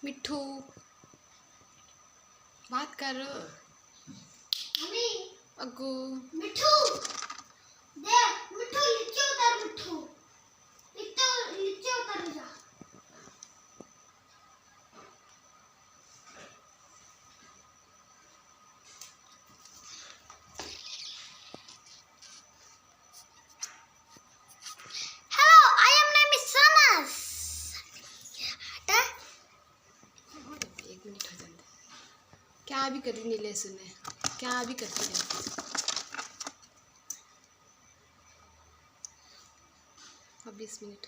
मिठू बात कर। मम्मी अग्गू मिठू दे मिठू नीचे उतर मिठू नीचे उतर जा। Hello I am name is sons. एक मिनट हो जाते। क्या भी करी नहीं ले सुने, क्या भी करती रहती। अब 20 मिनट।